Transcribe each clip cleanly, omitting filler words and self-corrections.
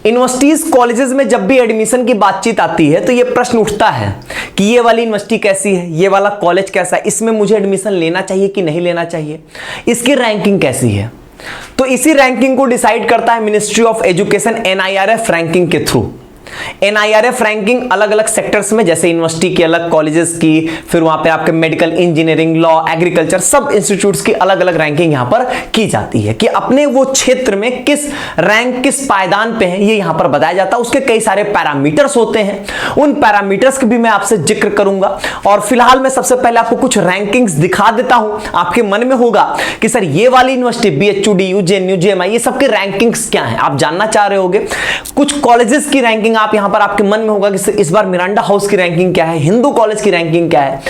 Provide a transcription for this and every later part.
Universities colleges में जब भी एडमिशन की बातचीत आती है तो ये प्रश्न उठता है कि ये वाली यूनिवर्सिटी कैसी है, ये वाला कॉलेज कैसा है, इसमें मुझे एडमिशन लेना चाहिए कि नहीं लेना चाहिए, इसकी रैंकिंग कैसी है। तो इसी रैंकिंग को डिसाइड करता है ministry of education NIRF ranking के थ्रू। NIRF रैंकिंग अलग अलग सेक्टर्स में, जैसे यूनिवर्सिटी की अलग, कॉलेजेस की, फिर वहां पे आपके मेडिकल, इंजीनियरिंग, लॉ, एग्रीकल्चर, सब इंस्टीट्यूट्स की अलग अलग रैंकिंग यहां पर की जाती है कि अपने वो क्षेत्र में किस रैंक, किस पायदान पे है, ये यहां पर बताया जाता है। उसके कई सारे पैरामीटर्स होते हैं, उन पैरामीटर्स का भी मैं आपसे जिक्र करूंगा। और फिलहाल मैं सबसे पहले आपको कुछ रैंकिंग्स दिखा देता हूं। आपके मन में होगा कि सर ये वाली university BHU, DU, JNU, JMI, ये सबके रैंकिंग्स क्या है, आप जानना चाह रहे होगे। कुछ कॉलेजेस की रैंकिंग आप यहां पर आपके मन में होगा कि इस बार मिरांडा हाउस की रैंकिंग क्या है, हिंदू कॉलेज की रैंकिंग क्या है।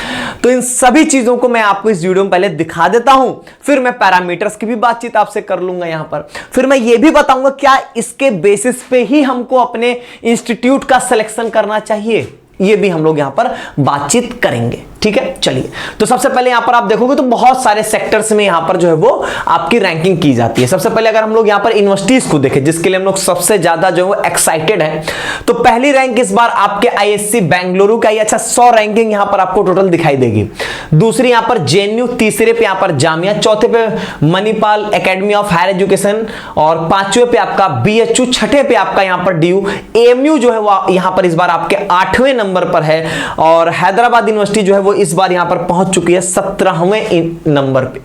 तो इन सभी चीजों को मैं आपको इस वीडियो में पहले दिखा देता हूं, फिर मैं पैरामीटर्स की भी बातचीत आपसे कर लूंगा यहां पर। फिर मैं ये भी बताऊंगा क्या इसके बेसिस पे ही हमको अपने इंस्टीट्यूट का सिलेक्शन करना चाहिए, ये भी हम लोग यहां पर बातचीत करेंगे। ठीक है, चलिए। तो सबसे पहले यहां पर आप देखोगे तो बहुत सारे सेक्टर्स में यहां पर जो है वो आपकी रैंकिंग की जाती है। सबसे पहले अगर हम लोग यहां पर यूनिवर्सिटीज को देखें, जिसके लिए हम लोग सबसे ज्यादा जो है वो एक्साइटेड है, तो पहली रैंक इस बार आपके ISC बेंगलुरु का, अच्छा 100 रैंकिंग यहां पर आपको टोटल दिखाई देगी। दूसरी यहां पर JNU, तीसरे पे यहां पर जामिया, चौथे पे Manipal Academy of Higher Education, और पांचवें पे आपका BHU, छठे पे आपका यहां पर DU। AMU जो है वो यहां पर इस बार आपके 8वें नंबर पर है, और हैदराबाद यूनिवर्सिटी जो है वो इस बार यहां पर पहुंच चुकी है 17वें नंबर पे।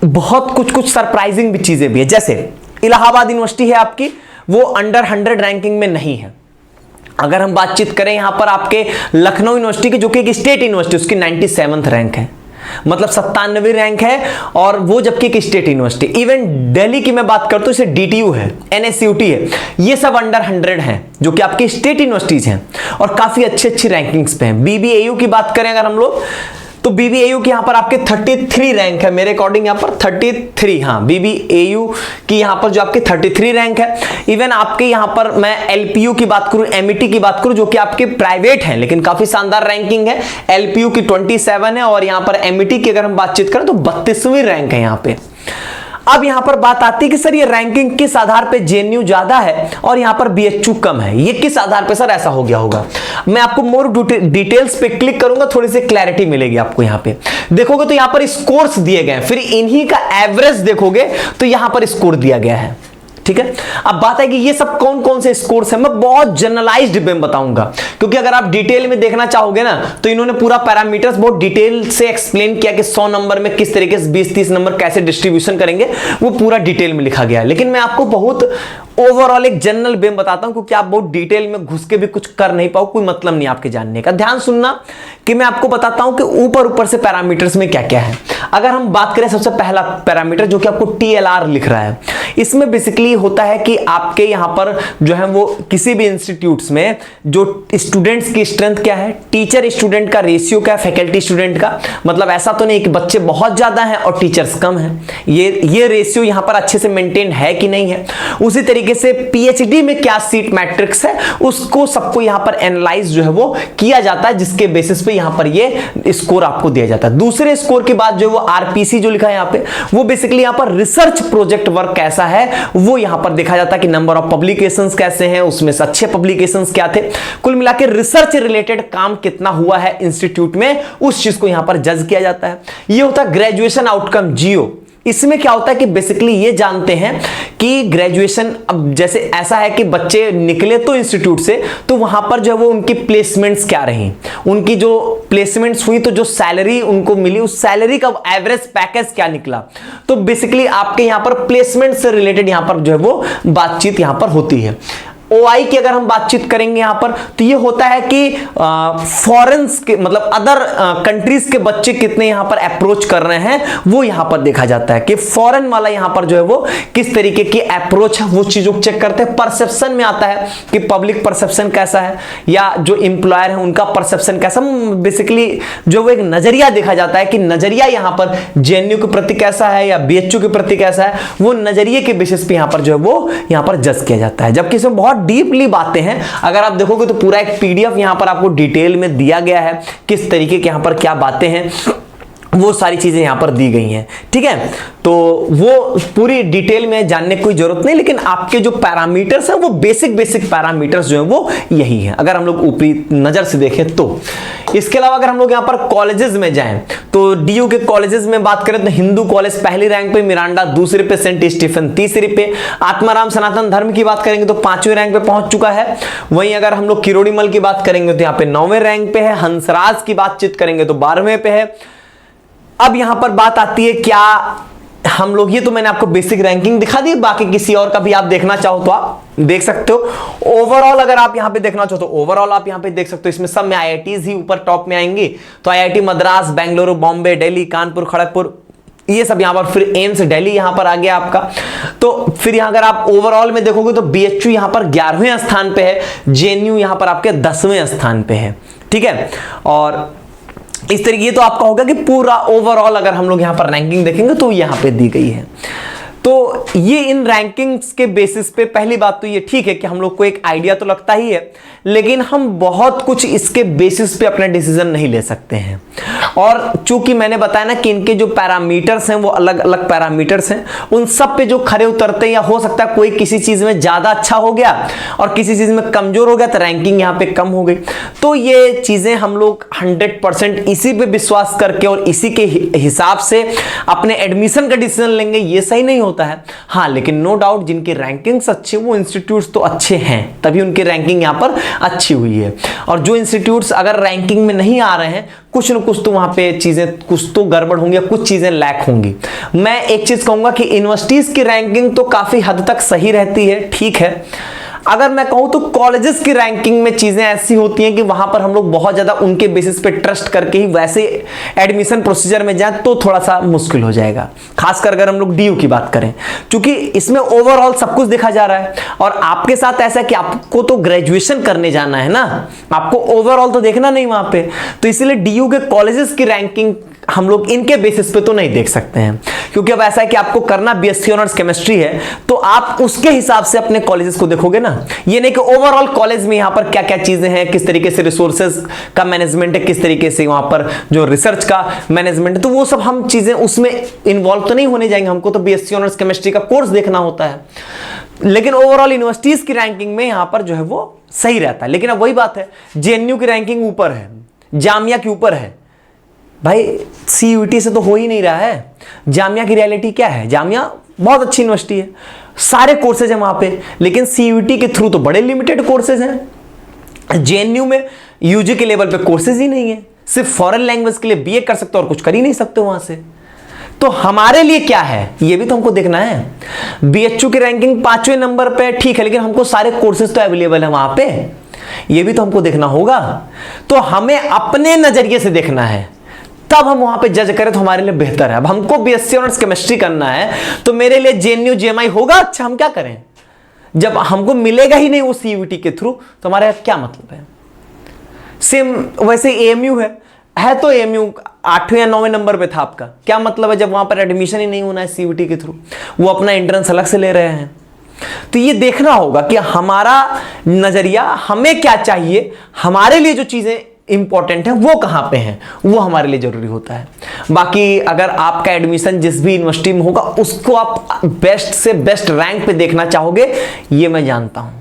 बहुत कुछ सरप्राइजिंग भी चीजें भी है, जैसे इलाहाबाद यूनिवर्सिटी है आपकी, वो अंडर 100 रैंकिंग में नहीं है। अगर हम बातचीत करें यहां पर आपके लखनऊ यूनिवर्सिटी की, जो कि एक स्टेट यूनिवर्सिटी, उसकी 97th रैंक है, मतलब 97वीं रैंक है, और वो जबकि एक स्टेट यूनिवर्सिटी। इवन दिल्ली की मैं बात करता हूं, इसे DTU है, NSUT है, ये सब अंडर 100 हैं, जो कि आपकी स्टेट यूनिवर्सिटीज हैं और काफी अच्छी रैंकिंग्स पे हैं। BBAU की बात करें अगर हम लोग, तो BBAU की यहां पर आपके 33 रैंक है, मेरे अकॉर्डिंग यहां पर 33, हाँ BBAU की यहां पर जो आपके 33 रैंक है। इवन आपके यहां पर मैं LPU की बात करूं, MET की बात करूं, जो कि आपके प्राइवेट है लेकिन काफी शानदार रैंकिंग है। LPU की 27 है, और यहां पर MET की अगर हम बातचीत करें तो 32वीं रैंक है यहां पे। अब यहां पर बात आती है कि सर ये रैंकिंग किस आधार पे JNU ज्यादा है और यहां पर BHU कम है, ये किस आधार पे सर ऐसा हो गया होगा। मैं आपको मोर डिटेल्स पे क्लिक करूंगा, थोड़ी सी क्लैरिटी मिलेगी आपको। यहां पे देखोगे तो यहां पर स्कोर्स दिए गए हैं, फिर इन्हीं का एवरेज देखोगे तो यहां पर स्कोर दिया गया है। ठीक है, अब बात है कि ये सब कौन कौन से स्कोर्स हैं, मैं बहुत जनरलाइज्ड वे में बताऊंगा, क्योंकि अगर आप डिटेल में देखना चाहोगे ना तो इन्होंने पूरा पैरामीटर्स बहुत डिटेल से एक्सप्लेन किया कि 100 नंबर में किस तरीके से 20-30 नंबर कैसे डिस्ट्रीब्यूशन करेंगे, वो पूरा डिटेल में लिखा गया है। लेकिन मैं आपको बहुत ओवरऑल एक जनरल वे में बताता हूं, क्योंकि आप बहुत डिटेल में घुस के भी कुछ कर नहीं पाओ, कोई मतलब नहीं आपके जानने का। ध्यान सुनना कि मैं आपको बताता हूं कि ऊपर से पैरामीटर्स में क्या क्या है। अगर हम बात करें सबसे पहला पैरामीटर, जो कि आपको TLR लिख रहा है, इसमें बेसिकली होता है कि आपके यहां पर जो है वो किसी भी इंस्टीट्यूट्स में जो स्टूडेंट्स की स्ट्रेंथ क्या है, टीचर स्टूडेंट का रेशियो क्या है, फैकल्टी स्टूडेंट का, मतलब ऐसा तो नहीं कि बच्चे बहुत ज्यादा हैं और टीचर्स कम हैं, ये रेशियो यहां पर अच्छे से मेंटेन है कि नहीं है। उसी तरीके से PhD में क्या सीट मैट्रिक्स है, उसको सबको यहां पर एनालाइज जो है वो किया जाता है, जिसके बेसिस पे यहां पर ये स्कोर आपको दिया जाता है। दूसरे स्कोर के बाद जो वो RPC जो लिखा है यहां पे, वो बेसिकली यहां पर रिसर्च प्रोजेक्ट वर्क कैसा है वो यहां पर देखा जाता है कि नंबर ऑफ पब्लिकेशंस कैसे हैं, उसमें से अच्छे पब्लिकेशंस क्या थे, कुल मिलाकर रिसर्च रिलेटेड काम कितना हुआ है इंस्टीट्यूट में, उस चीज को यहां पर जज किया जाता है। ये होता है ग्रेजुएशन आउटकम GO। इसमें क्या होता है कि बेसिकली ये जानते हैं कि ग्रेजुएशन, अब जैसे ऐसा है कि बच्चे निकले तो इंस्टीट्यूट से, तो वहां पर जो है वो उनकी प्लेसमेंट्स क्या रही, उनकी जो प्लेसमेंट्स हुई तो जो सैलरी उनको मिली, उस सैलरी का एवरेज पैकेज क्या निकला। तो बेसिकली आपके यहां पर प्लेसमेंट से रिलेटेड यहां पर जो है वो बातचीत यहां पर होती है। OI की अगर हम बातचीत करेंगे यहां पर, तो ये होता है कि फॉरेन्स के, मतलब अदर कंट्रीज के बच्चे कितने यहां पर अप्रोच कर रहे हैं, वो यहां पर देखा जाता है कि फॉरेन वाला यहां पर जो है वो किस तरीके की अप्रोच है, वो चीजों को चेक करते हैं। परसेप्शन में आता है कि पब्लिक परसेप्शन कैसा है, या जो एम्प्लॉयर है उनका परसेप्शन कैसा, बेसिकली जो वो एक नजरिया देखा जाता है कि नजरिया यहां पर JNU के प्रति कैसा है या BHU के प्रति कैसा है, वो नजरिए के बेसिस पे यहां पर जो है वो यहां पर जज किया जाता है। जबकि इसमें बहुत डीपली बातें हैं, अगर आप देखोगे तो पूरा एक PDF यहां पर आपको डिटेल में दिया गया है, किस तरीके के यहां पर क्या बातें हैं। वो सारी चीजें यहां पर दी गई हैं, ठीक है। तो वो पूरी डिटेल में जानने की कोई जरूरत नहीं, लेकिन आपके जो पैरामीटर्स हैं वो बेसिक पैरामीटर्स जो हैं वो यही है, अगर हम लोग ऊपरी नजर से देखें तो। इसके अलावा अगर हम लोग यहां पर कॉलेजेस में जाएं तो डीयू के कॉलेजेस में बात करें तो हिंदू कॉलेज पहली रैंक पे, मिरांडा दूसरे पे, सेंट स्टीफन तीसरे पे, आत्माराम सनातन धर्म की बात करेंगे तो 5वें रैंक पे पहुंच चुका है। वहीं अगर हम लोग किरोड़ीमल की बात करेंगे तो यहां पे 9वें रैंक पे है। हंसराज की बातचीत करेंगे तो 12वें पे है। अब यहां पर बात आती है क्या हम लोग, ये तो मैंने आपको बेसिक रैंकिंग दिखा दी, बाकी किसी और का भी आप देखना चाहो तो आप देख सकते हो। ओवरऑल अगर आप यहां पे देखना चाहो तो ओवरऑल आप यहां पे देख सकते हो। इसमें सब में आईआईटीज ही ऊपर टॉप में आएंगी, तो आईआईटी मद्रास, बेंगलुरु, बॉम्बे, दिल्ली, कानपुर, खड़गपुर, ये सब यहां पर, फिर एम्स दिल्ली यहां पर आ गया आपका। तो फिर यहां अगर आप ओवरऑल में देखोगे तो बीएचयू यहां पर 11वें स्थान पे है, जेएनयू यहां पर आपके 10वें स्थान पे है, ठीक है। और इस तरीके तो आपका होगा कि पूरा ओवरऑल अगर हम लोग यहां पर रैंकिंग देखेंगे तो यहां पे दी गई है। तो ये इन रैंकिंग्स के बेसिस पे पहली बात तो ये ठीक है कि हम लोग को एक आइडिया तो लगता ही है, लेकिन हम बहुत कुछ इसके बेसिस पे अपना डिसीजन नहीं ले सकते हैं। और चूंकि मैंने बताया ना कि इनके जो पैरामीटर्स हैं वो अलग अलग पैरामीटर्स हैं, उन सब पे जो खरे उतरते हैं, या हो सकता है कोई किसी चीज में ज्यादा अच्छा हो गया और किसी चीज में कमजोर हो गया तो रैंकिंग यहाँ पे कम हो गई। तो ये चीजें हम लोग 100% इसी पे विश्वास करके और इसी के हिसाब से अपने एडमिशन का डिसीजन लेंगे, ये सही नहीं होता है। हाँ, लेकिन नो डाउट जिनकी रैंकिंग्स अच्छी, वो इंस्टीट्यूट्स तो अच्छे हैं, तभी उनकी रैंकिंग यहाँ पर अच्छी हुई है। और जो इंस्टीट्यूट्स अगर रैंकिंग में नहीं आ रहे हैं, कुछ न कुछ तो वहां पे चीजें कुछ तो गड़बड़ होंगी, कुछ चीजें लैक होंगी। मैं एक चीज कहूंगा कि यूनिवर्सिटीज की रैंकिंग तो काफी हद तक सही रहती है, ठीक है। अगर मैं कहूं तो कॉलेजेस की रैंकिंग में चीजें ऐसी होती हैं कि वहां पर हम लोग बहुत ज्यादा उनके बेसिस पे ट्रस्ट करके ही वैसे एडमिशन प्रोसीजर में जाएं तो थोड़ा सा मुश्किल हो जाएगा, खासकर अगर हम लोग डीयू की बात करें, क्योंकि इसमें ओवरऑल सब कुछ देखा जा रहा है। और आपके साथ ऐसा है कि आपको तो ग्रेजुएशन करने जाना है ना, आपको ओवरऑल तो देखना नहीं वहां पे, तो इसीलिए डीयू के कॉलेजेस की रैंकिंग हम लोग इनके बेसिस पे तो नहीं देख सकते हैं। क्योंकि अब ऐसा है कि आपको करना बीएससी ऑनर्स केमिस्ट्री है, तो आप उसके हिसाब से अपने कॉलेजेस को देखोगे ना। ये नहीं कि ओवरऑल कॉलेज में यहां पर क्या क्या चीजें हैं, किस तरीके से रिसोर्सेज का मैनेजमेंट है, किस तरीके से वहां पर जो रिसर्च का मैनेजमेंट है, तो वो सब हम चीजें उसमें इन्वॉल्व तो नहीं होने जाएंगे। हमको तो बीएससी ऑनर्स केमिस्ट्री का कोर्स देखना होता है। लेकिन ओवरऑल यूनिवर्सिटीज की रैंकिंग में यहां पर जो है वो सही रहता है। लेकिन अब वही बात है, जेएनयू की रैंकिंग ऊपर है, जामिया के ऊपर है, भाई सीयूईटी से तो हो ही नहीं रहा है। जामिया की रियलिटी क्या है, जामिया बहुत अच्छी यूनिवर्सिटी है, सारे कोर्सेज हैं वहां पे, लेकिन सीयूईटी के थ्रू तो बड़े लिमिटेड कोर्सेज हैं। जेएनयू में यूजी के लेवल पे कोर्सेज ही नहीं है, सिर्फ फॉरेन लैंग्वेज के लिए बीए कर सकते हो और कुछ कर ही नहीं सकते वहां से। तो हमारे लिए क्या है ये भी तो हमको देखना है। बीएचयू की रैंकिंग 5वें नंबर पे ठीक है, लेकिन हमको सारे कोर्सेज तो अवेलेबल है वहां पे, ये भी तो हमको देखना होगा। तो हमें अपने नजरिए से देखना है, तब हम वहां पे जज करें तो हमारे लिए बेहतर है। अब हमको बीएससी ऑनर्स केमिस्ट्री करना है तो मेरे लिए जेएनयू जेएमआई होगा अच्छा, हम क्या करें जब हमको मिलेगा ही नहीं वो सीयूईटी के थ्रू, तो हमारा क्या मतलब है। सेम वैसे एएमयू है तो एएमयू 8वें या 9वें नंबर पे था आपका, क्या मतलब है जब वहां पर एडमिशन ही नहीं होना है सीयूईटी के थ्रू, वो अपना एंट्रेंस अलग से ले रहे हैं। तो ये देखना होगा कि हमारा नजरिया, हमें क्या चाहिए, हमारे लिए जो चीजें इंपॉर्टेंट है वो कहां पे हैं, वो हमारे लिए जरूरी होता है। बाकी अगर आपका एडमिशन जिस भी यूनिवर्सिटी में होगा उसको आप बेस्ट से बेस्ट रैंक पे देखना चाहोगे, ये मैं जानता हूं,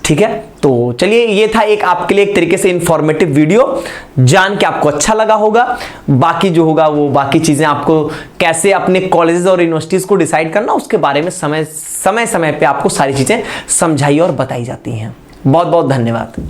ठीक है। तो चलिए, ये था एक आपके लिए एक तरीके से इंफॉर्मेटिव वीडियो, जान के आपको अच्छा लगा होगा। बाकी जो होगा वो बाकी चीजें आपको कैसे अपने कॉलेजेस और यूनिवर्सिटीज को डिसाइड करना, उसके बारे में समय समय पे आपको सारी चीजें समझाई और बताई जाती हैं। बहुत बहुत धन्यवाद।